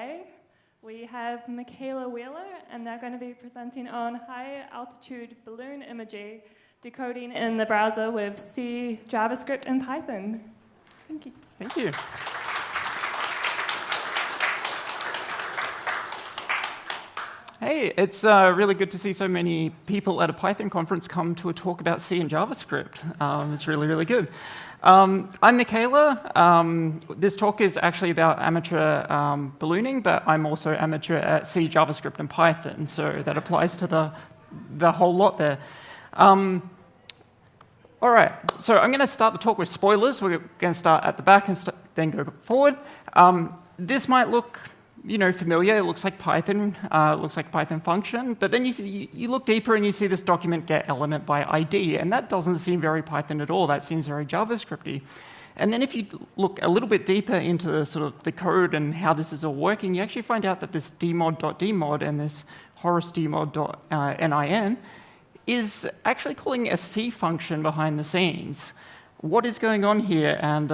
today. We have Michaela Wheeler, and they're going to be presenting on high-altitude balloon imagery, decoding in the browser with C, JavaScript, and Python. Thank you. Thank you. Hey, it's really good to see so many people at a Python conference come to a talk about C and JavaScript. It's really, really good. I'm Michaela. This talk is actually about amateur ballooning, but I'm also amateur at C, JavaScript, and Python, so that applies to the whole lot there. All right, so I'm going to start the talk with spoilers. We're going to start at the back and then go forward. This might look familiar. It looks like Python. It looks like a Python function. But then you look deeper and you see this document get element by ID, and that doesn't seem very Python at all. That seems very JavaScript-y. And then if you look a little bit deeper into sort of the code and how this is all working, you actually find out that this demod.demod and this Horus demod.nin is actually calling a C function behind the scenes. What is going on here, and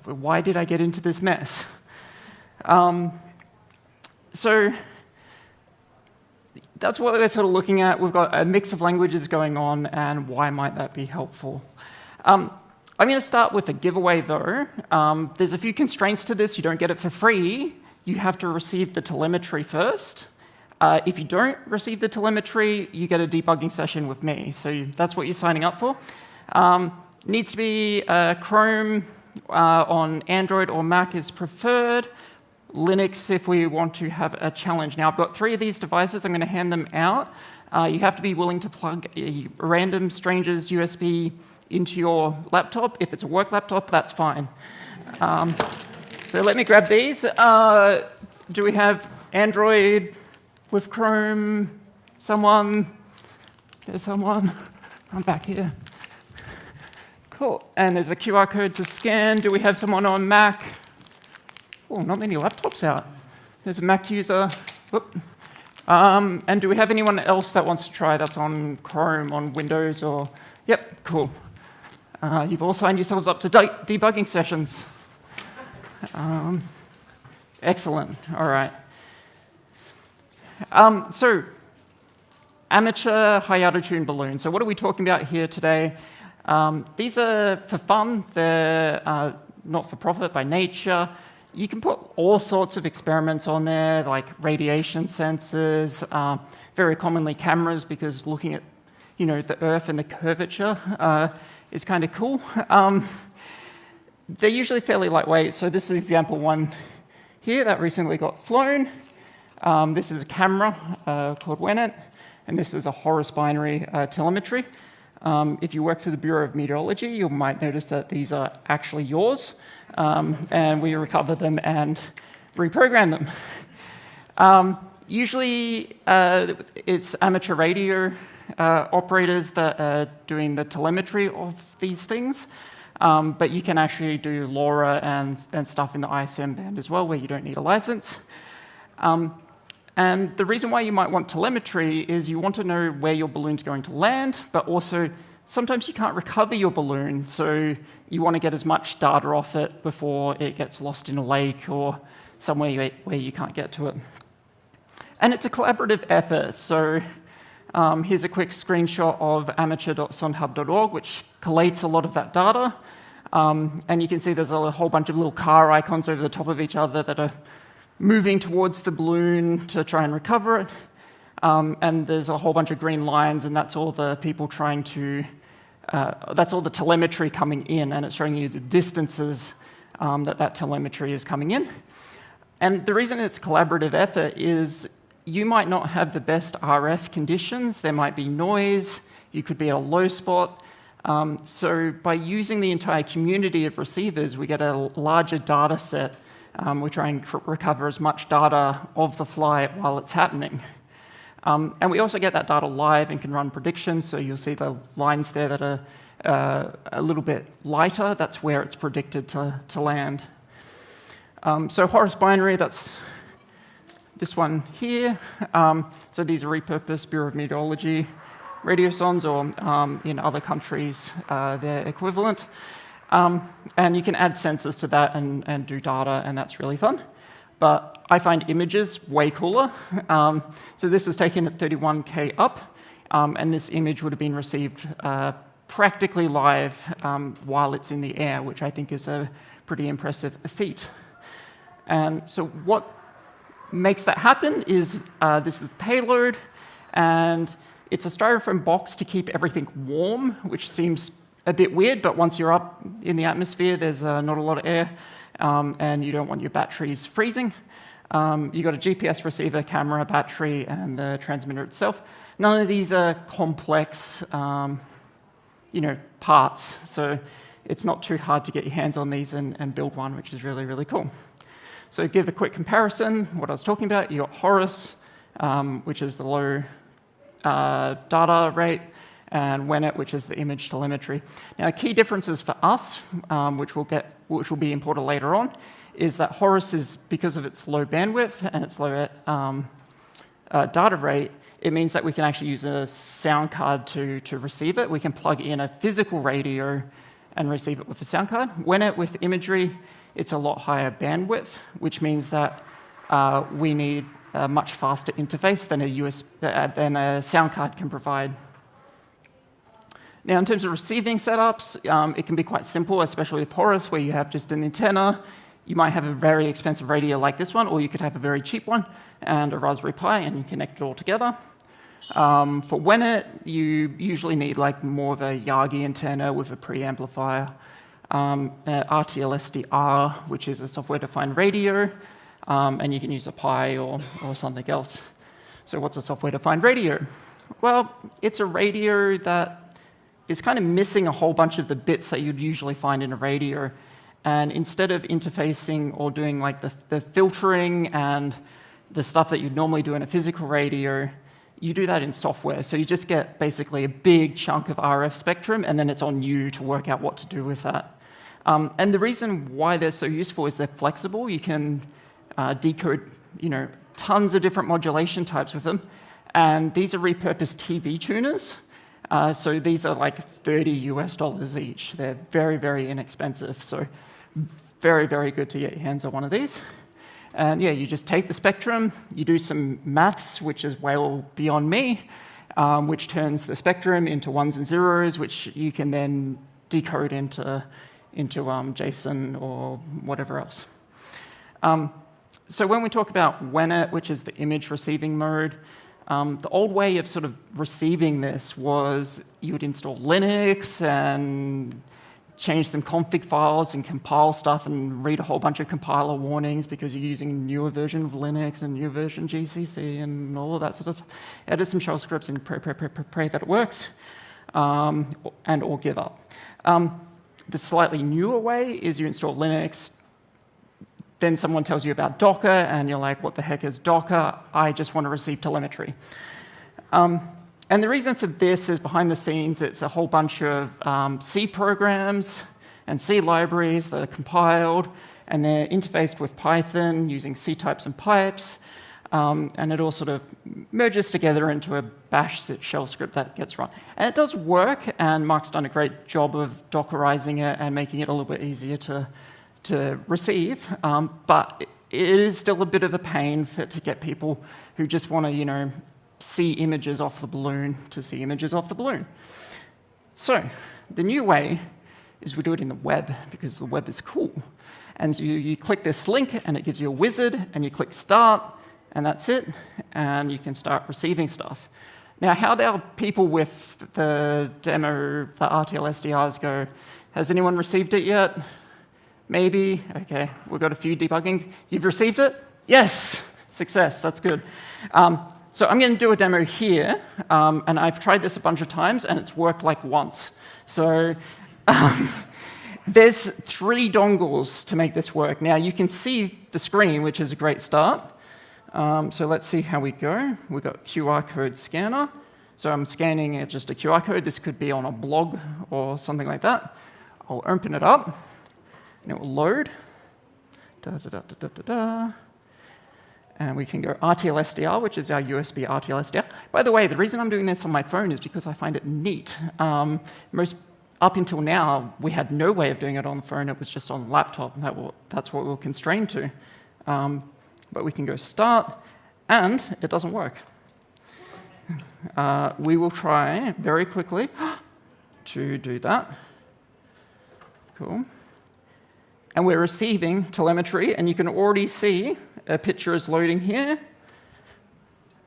why did I get into this mess? So that's what we're sort of looking at. We've got a mix of languages going on, and why might that be helpful? I'm going to start with a giveaway, though. There's a few constraints to this. You don't get it for free. You have to receive the telemetry first. If you don't receive the telemetry, you get a debugging session with me. So that's what you're signing up for. Needs to be Chrome on Android or Mac is preferred. Linux if we want to have a challenge. Now, I've got 3 of these devices. I'm going to hand them out. You have to be willing to plug a random stranger's USB into your laptop. If it's a work laptop, that's fine. So let me grab these. Do we have Android with Chrome? Someone? There's someone. I'm back here. Cool. And there's a QR code to scan. Do we have someone on Mac? Oh, not many laptops out. There's a Mac user. Whoop. And do we have anyone else that wants to try that's on Chrome, on Windows, or... Yep, cool. You've all signed yourselves up to debugging sessions. Excellent. All right. So, amateur high-altitude balloons. So what are we talking about here today? These are for fun. They're not for profit by nature. You can put all sorts of experiments on there, like radiation sensors, very commonly cameras, because looking at the Earth and the curvature is kind of cool. They're usually fairly lightweight. So this is example one here that recently got flown. This is a camera called Wenet, and this is a Horus binary telemetry. If you work for the Bureau of Meteorology, you might notice that these are actually yours. And we recover them and reprogram them. Usually, it's amateur radio operators that are doing the telemetry of these things, but you can actually do LoRa and stuff in the ISM band as well, where you don't need a license. And the reason why you might want telemetry is you want to know where your balloon's going to land, but also sometimes you can't recover your balloon, so you want to get as much data off it before it gets lost in a lake or somewhere where you can't get to it. And it's a collaborative effort, so here's a quick screenshot of amateur.sondhub.org, which collates a lot of that data. And you can see there's a whole bunch of little car icons over the top of each other that are moving towards the balloon to try and recover it. And there's a whole bunch of green lines, and that's all the people trying to... that's all the telemetry coming in, and it's showing you the distances that telemetry is coming in. And the reason it's a collaborative effort is you might not have the best RF conditions. There might be noise. You could be at a low spot. So by using the entire community of receivers, we get a larger data set. We're trying to recover as much data of the flight while it's happening. And we also get that data live and can run predictions. So you'll see the lines there that are a little bit lighter. That's where it's predicted to land. So Horus binary, that's this one here. So these are repurposed Bureau of Meteorology radiosondes, or in other countries, they're equivalent. And you can add sensors to that and do data, and that's really fun. but I find images way cooler. So this was taken at 31K up, and this image would have been received practically live while it's in the air, which I think is a pretty impressive feat. And so what makes that happen is this is the payload, and it's a styrofoam box to keep everything warm, which seems a bit weird, but once you're up in the atmosphere, there's not a lot of air, and you don't want your batteries freezing. You've got a GPS receiver, camera, battery, and the transmitter itself. None of these are complex parts, so it's not too hard to get your hands on these and build one, which is really, really cool. So to give a quick comparison, what I was talking about, you got Horus, which is the low data rate, and Wenet, which is the image telemetry. Now, key differences for us, which will be imported later on, is that Horus is, because of its low bandwidth and its low data rate, it means that we can actually use a sound card to receive it. We can plug in a physical radio and receive it with a sound card. Wenet, with imagery, it's a lot higher bandwidth, which means that we need a much faster interface than a sound card can provide. Now, in terms of receiving setups, it can be quite simple, especially with Horus, where you have just an antenna. You might have a very expensive radio like this one, or you could have a very cheap one and a Raspberry Pi, and you connect it all together. For Wenet, you usually need more of a Yagi antenna with a preamplifier, RTL-SDR, which is a software-defined radio, and you can use a Pi or something else. So what's a software-defined radio? Well, it's a radio that is kind of missing a whole bunch of the bits that you'd usually find in a radio. And instead of interfacing or doing the filtering and the stuff that you'd normally do in a physical radio, you do that in software. So you just get basically a big chunk of RF spectrum, and then it's on you to work out what to do with that. And the reason why they're so useful is they're flexible. You can decode tons of different modulation types with them. And these are repurposed TV tuners. So these are $30 each. They're very, very inexpensive. So very, very good to get your hands on one of these. And yeah, you just take the spectrum, you do some maths, which is well beyond me, which turns the spectrum into ones and zeros, which you can then decode into JSON or whatever else. So when we talk about Wenet, which is the image receiving mode, the old way of sort of receiving this was you would install Linux and change some config files and compile stuff and read a whole bunch of compiler warnings because you're using a newer version of Linux and newer version GCC and all of that sort of stuff. Edit some shell scripts and pray that it works, and or give up. The slightly newer way is you install Linux, then someone tells you about Docker, and you're like, what the heck is Docker? I just want to receive telemetry. And the reason for this is behind the scenes, it's a whole bunch of C programs and C libraries that are compiled, and they're interfaced with Python using C types and pipes, and it all sort of merges together into a bash shell script that gets run. And it does work, and Mark's done a great job of Dockerizing it and making it a little bit easier to receive, but it is still a bit of a pain to get people who just want to, see images off the balloon to see images off the balloon. So the new way is we do it in the web, because the web is cool. And so you click this link, and it gives you a wizard, and you click Start, and that's it, and you can start receiving stuff. Now, how do people with the demo, the RTL SDRs go? Has anyone received it yet? Maybe? OK, we've got a few debugging. You've received it? Yes! Success, that's good. So I'm going to do a demo here, and I've tried this a bunch of times, and it's worked once. So there's 3 dongles to make this work. Now, you can see the screen, which is a great start. So let's see how we go. We've got QR code scanner. So I'm scanning just a QR code. This could be on a blog or something like that. I'll open it up, and it will load. And we can go RTL SDR, which is our USB RTL SDR. By the way, the reason I'm doing this on my phone is because I find it neat. Up until now, we had no way of doing it on the phone. It was just on the laptop, and that's what we were constrained to. But we can go start, and it doesn't work. We will try very quickly to do that. Cool. And we're receiving telemetry, and you can already see a picture is loading here.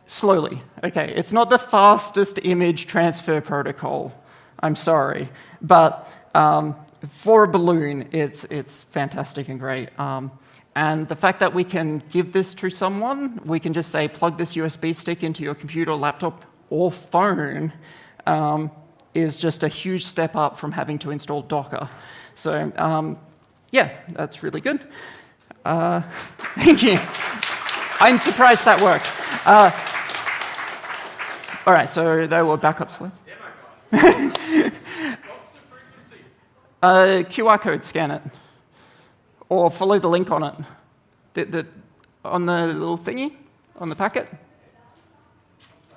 Slowly. OK, it's not the fastest image transfer protocol. I'm sorry. But for a balloon, it's fantastic and great. And the fact that we can give this to someone, we can just say, plug this USB stick into your computer, laptop, or phone, is just a huge step up from having to install Docker. So yeah, that's really good. Thank you. I'm surprised that worked. All right, so there were backup slides. What's the frequency? QR code, scan it. Or follow the link on it. On the little thingy, on the packet.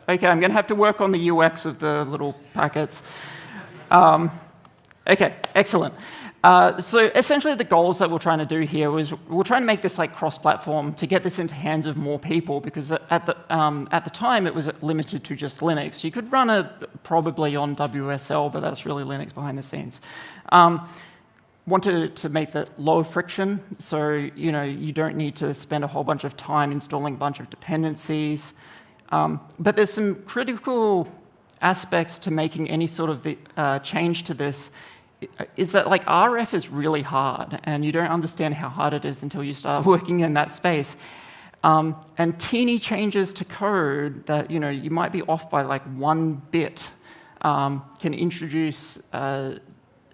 OK, I'm going to have to work on the UX of the little packets. OK, excellent. So essentially the goals that we're trying to do here was we're trying to make this like cross-platform to get this into hands of more people, because at the time it was limited to just Linux. You could run it probably on WSL, but that's really Linux behind the scenes. Wanted to make that low friction, so you don't need to spend a whole bunch of time installing a bunch of dependencies. But there's some critical aspects to making any sort of change to this. Is that like RF is really hard, and you don't understand how hard it is until you start working in that space. And teeny changes to code that you might be off by like 1 bit can introduce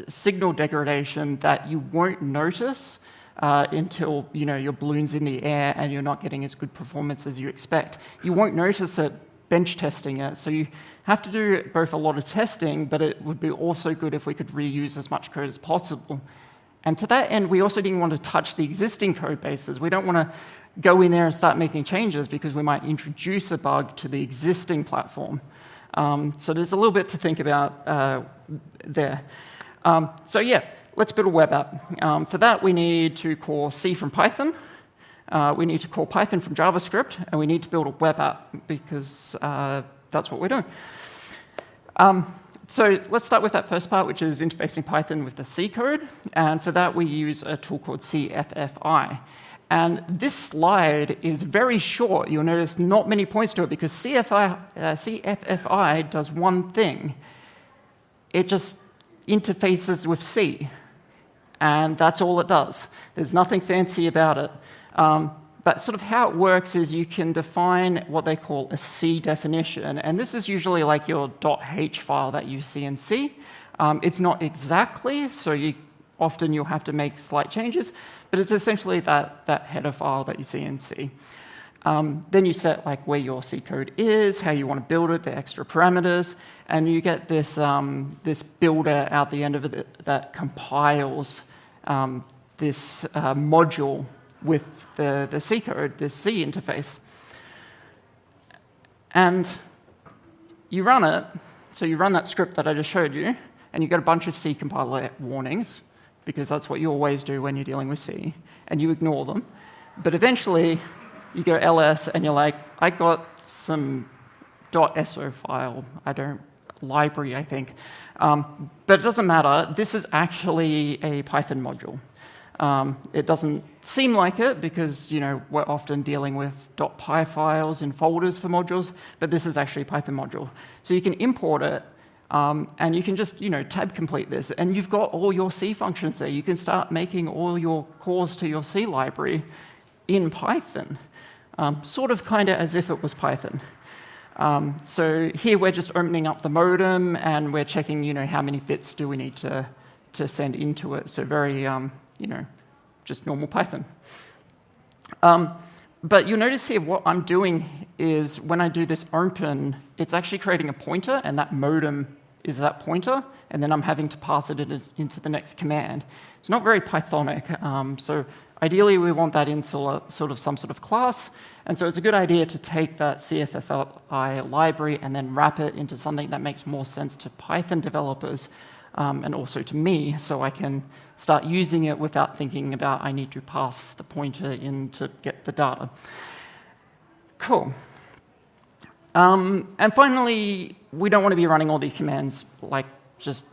signal degradation that you won't notice until your balloon's in the air and you're not getting as good performance as you expect. You won't notice it bench testing it, so you have to do both a lot of testing, but it would be also good if we could reuse as much code as possible. And to that end, we also didn't want to touch the existing code bases. We don't want to go in there and start making changes because we might introduce a bug to the existing platform. So there's a little bit to think about there. So yeah, let's build a web app. For that, we need to call C from Python. We need to call Python from JavaScript, and we need to build a web app because that's what we're doing. So let's start with that first part, which is interfacing Python with the C code. And for that, we use a tool called CFFI. And this slide is very short. You'll notice not many points to it because CFFI does one thing. It just interfaces with C. And that's all it does. There's nothing fancy about it. But sort of how it works is you can define what they call a C definition. And this is usually like your .h file that you see in C. It's not exactly, so often you'll have to make slight changes. But it's essentially that header file that you see in C. Then you set like where your C code is, how you want to build it, the extra parameters. And you get this, this builder out the end of it that compiles this module with the C code, this C interface. And you run it, so you run that script that I just showed you, and you get a bunch of C compiler warnings, because that's what you always do when you're dealing with C, and you ignore them. But eventually, you go ls, and you're like, I got some .so file, library, I think. But it doesn't matter. This is actually a Python module. It doesn't seem like it because we're often dealing with .py files in folders for modules, but this is actually a Python module. So you can import it, and you can just tab complete this, and you've got all your C functions there. You can start making all your calls to your C library in Python, sort of kind of as if it was Python. So here we're just opening up the modem, and we're checking how many bits do we need to send into it. So very just normal Python. But you'll notice here what I'm doing is when I do this open, it's actually creating a pointer, and that modem is that pointer, and then I'm having to pass it into the next command. It's not very Pythonic, so ideally we want that in some sort of class, and so it's a good idea to take that CFFI library and then wrap it into something that makes more sense to Python developers. and also to me, so I can start using it without thinking about I need to pass the pointer in to get the data. Cool. And finally, we don't want to be running all these commands like just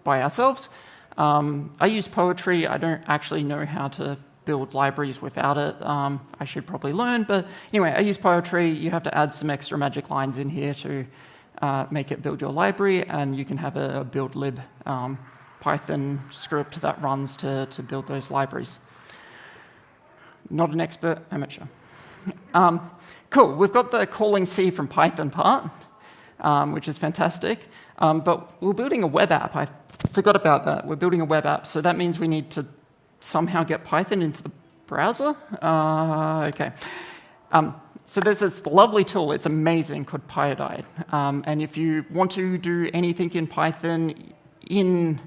by ourselves. I use Poetry. I don't actually know how to build libraries without it. I should probably learn, but anyway, I use Poetry. You have to add some extra magic lines in here to make it build your library, and you can have a build lib Python script that runs to build those libraries. Not an expert, amateur. Cool, we've got the calling C from Python part, which is fantastic, but we're building a web app. I forgot about that. We're building a web app, so that means we need to somehow get Python into the browser. Okay. So there's this lovely tool, it's amazing, called Pyodide. And if you want to do anything in Python in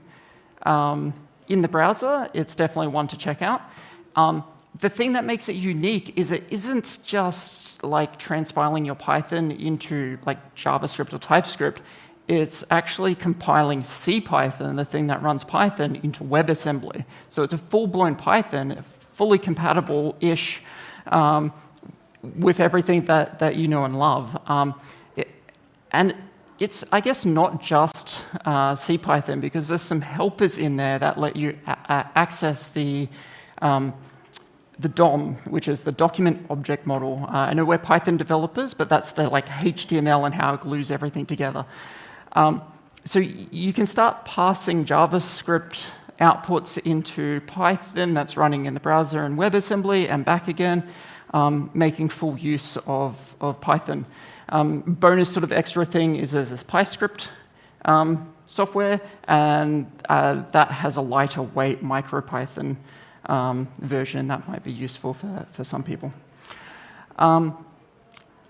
the browser, it's definitely one to check out. The thing that makes it unique is it isn't just like transpiling your Python into like JavaScript or TypeScript. It's actually compiling CPython, the thing that runs Python, into WebAssembly. So it's a full-blown Python, fully compatible-ish with everything that you know and love. And it's, I guess, not just CPython, because there's some helpers in there that let you access the DOM, which is the document object model. I know we're Python developers, but that's the like HTML and how it glues everything together. So you can start passing JavaScript outputs into Python that's running in the browser and WebAssembly and back again, making full use of Python. Bonus sort of extra thing is there's this PyScript software, and that has a lighter weight MicroPython version that might be useful for some people.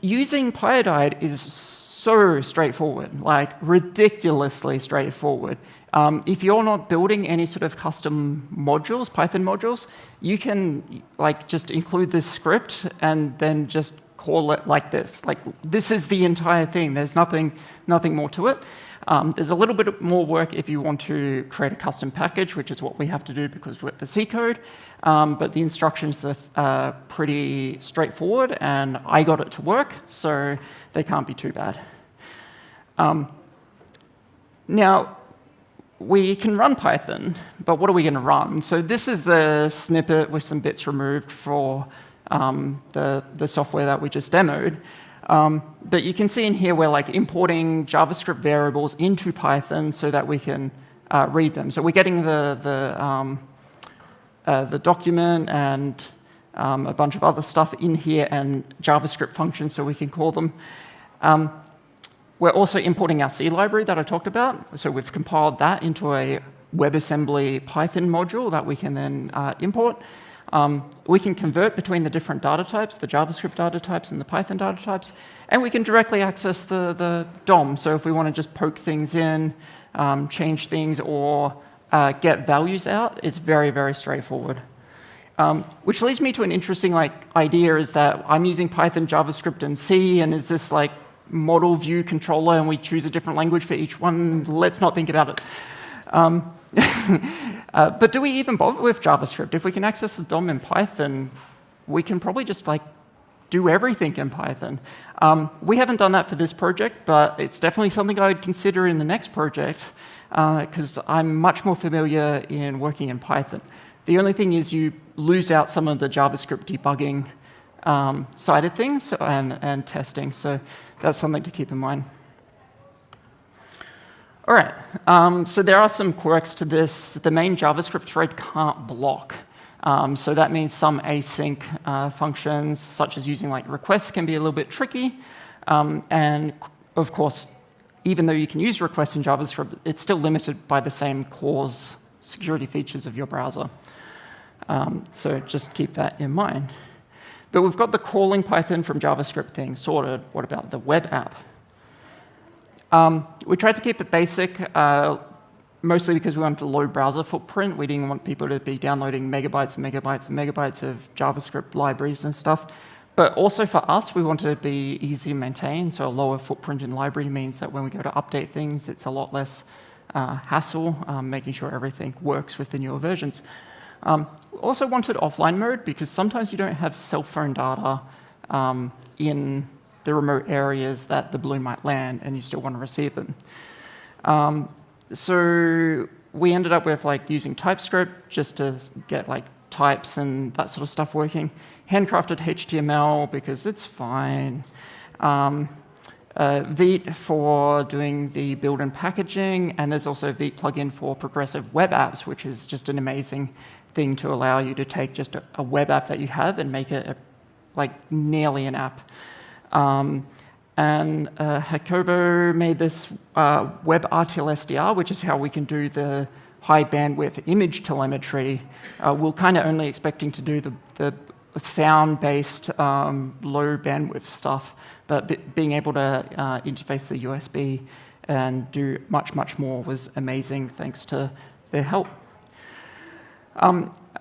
Using Pyodide is so straightforward, like ridiculously straightforward. If you're not building any sort of custom modules, Python modules, you can like just include this script and then just call it like this. Like this is the entire thing. There's nothing more to it. There's a little bit more work if you want to create a custom package, which is what we have to do because we're at the C code. But the instructions are pretty straightforward, and I got it to work, so they can't be too bad. Now, we can run Python, but what are we going to run? So this is a snippet with some bits removed for the software that we just demoed. But you can see in here we're like importing JavaScript variables into Python so that we can read them. So we're getting the document and a bunch of other stuff in here and JavaScript functions so we can call them. We're also importing our C library that I talked about. So we've compiled that into a WebAssembly Python module that we can then import. We can convert between the different data types, the JavaScript data types and the Python data types, and we can directly access the DOM. So if we want to just poke things in, change things, or get values out, it's very, very straightforward. Which leads me to an interesting idea is that I'm using Python, JavaScript, and C, and is this like model view controller, and we choose a different language for each one? Let's not think about it. But do we even bother with JavaScript? If we can access the DOM in Python, we can probably just do everything in Python. We haven't done that for this project, but it's definitely something I would consider in the next project, because I'm much more familiar in working in Python. The only thing is you lose out some of the JavaScript debugging side of things and testing, so that's something to keep in mind. All right, so there are some quirks to this. The main JavaScript thread can't block. So that means some async functions, such as using requests, can be a little bit tricky. And of course, even though you can use requests in JavaScript, it's still limited by the same cause security features of your browser. So just keep that in mind. But we've got the calling Python from JavaScript thing sorted. What about the web app? We tried to keep it basic, mostly because we wanted a low browser footprint. We didn't want people to be downloading megabytes and megabytes and megabytes of JavaScript libraries and stuff. But also for us, we wanted it to be easy to maintain, so a lower footprint in library means that when we go to update things, it's a lot less hassle, making sure everything works with the newer versions. Also wanted offline mode because sometimes you don't have cell phone data in the remote areas that the balloon might land, and you still want to receive it. So we ended up with using TypeScript just to get types and that sort of stuff working. Handcrafted HTML because it's fine. Vite for doing the build and packaging, and there's also a Vite plugin for progressive web apps, which is just an amazing thing to allow you to take just a web app that you have and make it nearly an app. And Jacobo made this WebRTL-SDR, which is how we can do the high bandwidth image telemetry. We're kind of only expecting to do the sound-based low bandwidth stuff, but being able to interface the USB and do much, much more was amazing thanks to their help.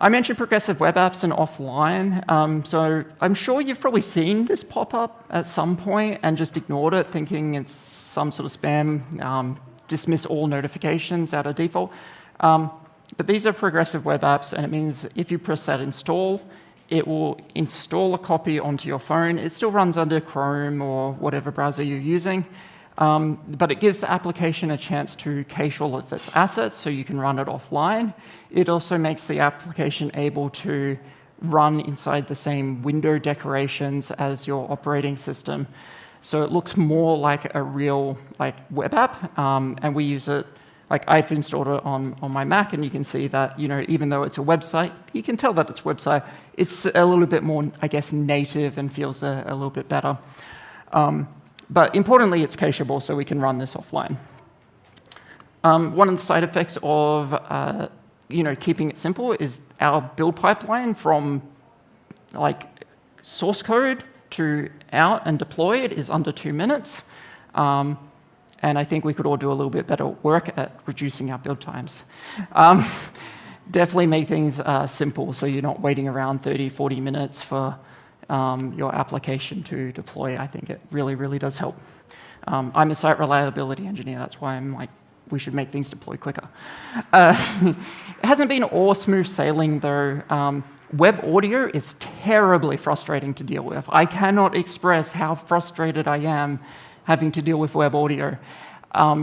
I mentioned progressive web apps and offline, so I'm sure you've probably seen this pop up at some point and just ignored it, thinking it's some sort of spam, dismiss all notifications out of default. But these are progressive web apps, and it means if you press that install, it will install a copy onto your phone. It still runs under Chrome or whatever browser you're using, but it gives the application a chance to cache all of its assets so you can run it offline. It also makes the application able to run inside the same window decorations as your operating system. So it looks more like a real web app, and we use it. I've installed it on my Mac, and you can see that even though it's a website, you can tell that it's a website. It's a little bit more, I guess, native and feels a little bit better. But importantly, it's cacheable, so we can run this offline. One of the side effects of keeping it simple is our build pipeline from source code to out and deploy it is under 2 minutes. And I think we could all do a little bit better work at reducing our build times. Definitely make things simple so you're not waiting around 30, 40 minutes for your application to deploy. I think it really, really does help. I'm a site reliability engineer. That's why I'm we should make things deploy quicker. It hasn't been all smooth sailing, though. Web audio is terribly frustrating to deal with. I cannot express how frustrated I am having to deal with web audio.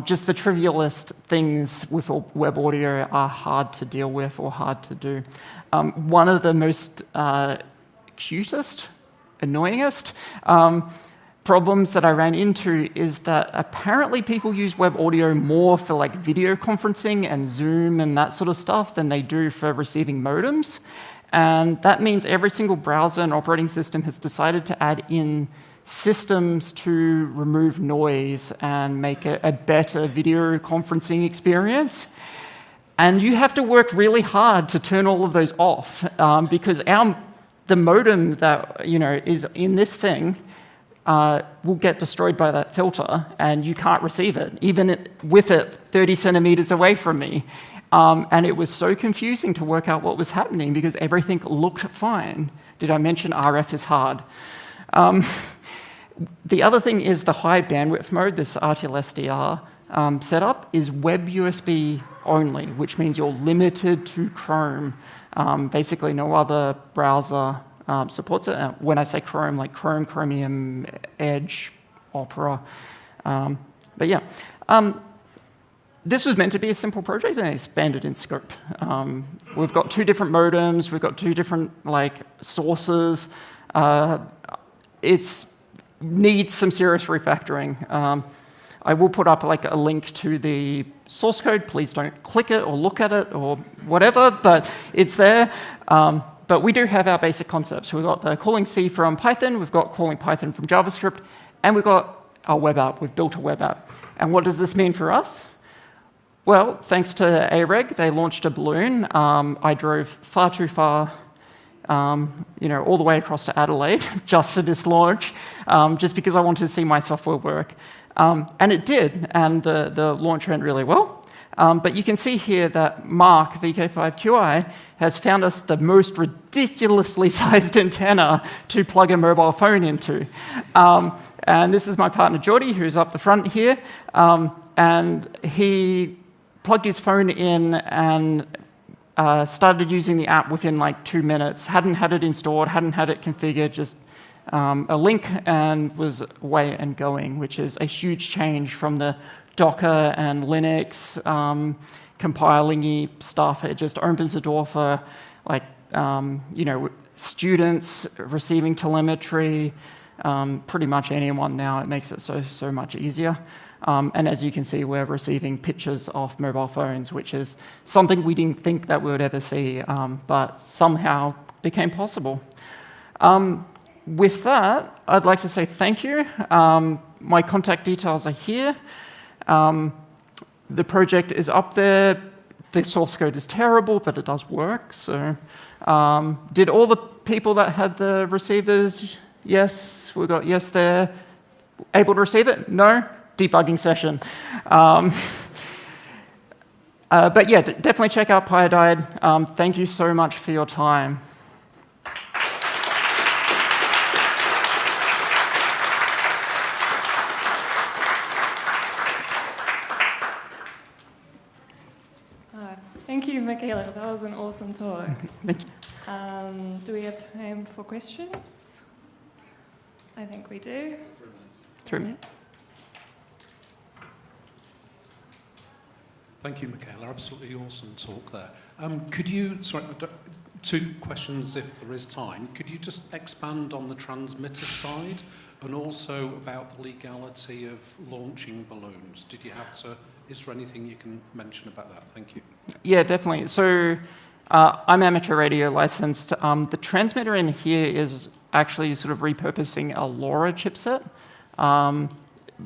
Just the trivialist things with web audio are hard to deal with or hard to do. One of the most cutest, annoyingest problems that I ran into is that apparently people use web audio more for video conferencing and Zoom and that sort of stuff than they do for receiving modems. And that means every single browser and operating system has decided to add in systems to remove noise and make a better video conferencing experience. And you have to work really hard to turn all of those off because the modem that is in this thing will get destroyed by that filter, and you can't receive it, even with it 30 centimeters away from me. And it was so confusing to work out what was happening because everything looked fine. Did I mention RF is hard? The other thing is the high bandwidth mode, this RTL-SDR setup, is web USB only, which means you're limited to Chrome. Basically, no other browser supports it. When I say Chrome, like Chrome, Chromium, Edge, Opera. But yeah, this was meant to be a simple project, and it expanded in scope. We've got 2 different modems. We've got 2 different sources. It needs some serious refactoring. I will put up a link to the source code. Please don't click it or look at it or whatever, but it's there. But we do have our basic concepts. We've got the calling C from Python. We've got calling Python from JavaScript. And we've got our web app. We've built a web app. And what does this mean for us? Well, thanks to AREG, they launched a balloon. I drove far too far, all the way across to Adelaide just for this launch, just because I wanted to see my software work. And it did, and the launch went really well. But you can see here that Mark, VK5QI, has found us the most ridiculously sized antenna to plug a mobile phone into. And this is my partner, Geordie, who's up the front here. And he plugged his phone in and started using the app within like 2 minutes. Hadn't had it installed, hadn't had it configured, just a link and was away and going, which is a huge change from the Docker and Linux compiling-y stuff. It just opens the door for like students receiving telemetry, pretty much anyone now. It makes it so much easier. And as you can see, we're receiving pictures of mobile phones, which is something we didn't think that we would ever see, but somehow became possible. With that, I'd like to say thank you. My contact details are here. The project is up there. The source code is terrible, but it does work. So, did all the people that had the receivers? Yes, we got yes there. Able to receive it? No. Debugging session. But yeah, definitely check out PyDied. Thank you so much for your time. Thank you, Michaela. That was an awesome talk. Thank you. Do we have time for questions? I think we do. 3 minutes. Thank you, Michaela. Absolutely awesome talk there. Could you, sorry, 2 questions if there is time. Could you just expand on the transmitter side and also about the legality of launching balloons? Did you have to, is there anything you can mention about that? Thank you. Yeah, definitely. So I'm amateur radio licensed. The transmitter in here is actually sort of repurposing a LoRa chipset.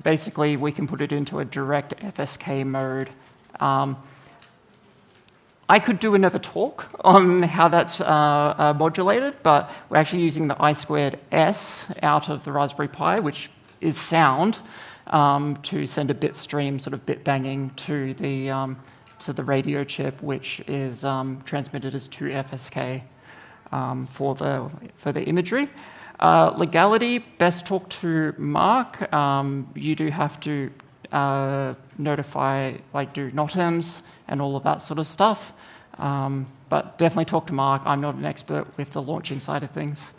Basically, we can put it into a direct FSK mode. I could do another talk on how that's modulated, but we're actually using the I2S out of the Raspberry Pi, which is sound, to send a bit stream, sort of bit banging to the radio chip, which is transmitted as 2 FSK for the imagery. Legality, best talk to Mark. You do have to notify, like do NOTAMs and all of that sort of stuff. But definitely talk to Mark. I'm not an expert with the launching side of things.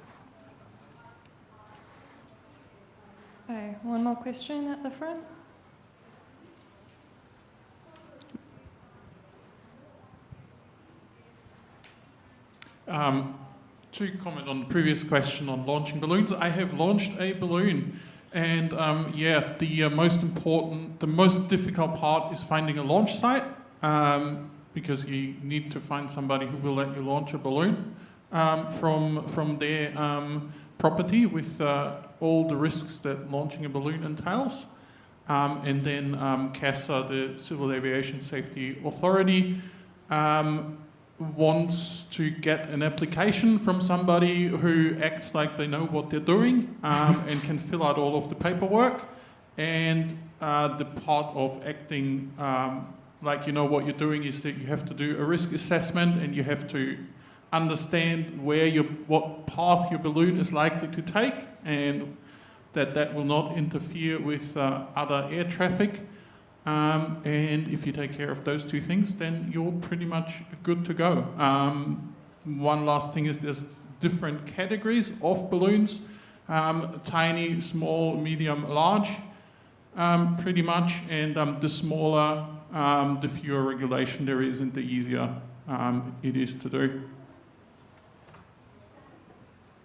Okay, one more question at the front. To comment on the previous question on launching balloons, I have launched a balloon. And yeah, the most difficult part is finding a launch site, because you need to find somebody who will let you launch a balloon from their property with all the risks that launching a balloon entails. And then CASA, the Civil Aviation Safety Authority, wants to get an application from somebody who acts like they know what they're doing and can fill out all of the paperwork. And the part of acting like you know what you're doing is that you have to do a risk assessment and you have to understand what path your balloon is likely to take, and that will not interfere with other air traffic. And if you take care of those 2 things, then you're pretty much good to go. One last thing is there's different categories of balloons, tiny, small, medium, large, pretty much. And the smaller, the fewer regulation there is and the easier it is to do.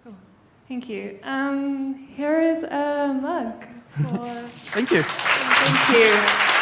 Cool. Thank you. Here is a mug. Thank you. Thank you.